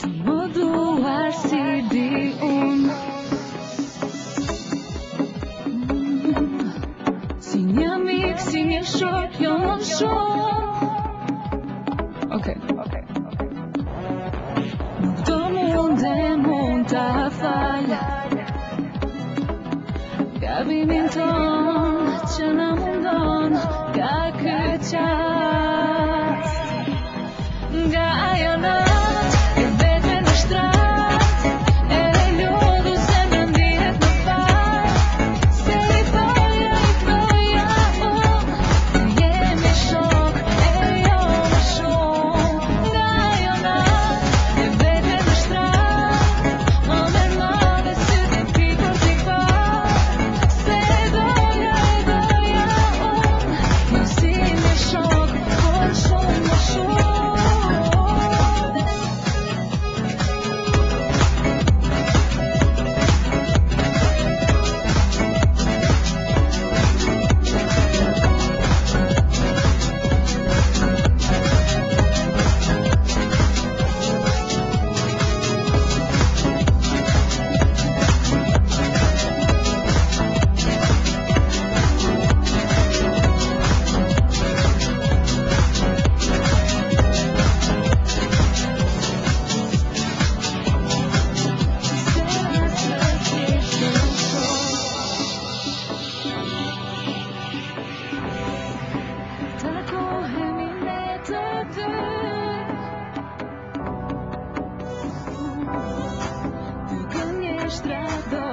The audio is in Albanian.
Të më duar si di unë, si një mik, si një shok, jo më shumë. Nuk do mund ta fal gabimin ton që na mundon nga këtë qast. Nga ajo natë e vetme në shtrat, e lodhur zemrën ndihet në fat, se i thoja unë, jemi shok e jo më shumë. Nga ajo natë e vetme në shtrat, më merr male syt e pikur t'i pak, se doja unë, ju si një shok, por shumë më shumë. Takohemi ne të dy, dy gënjeshtra do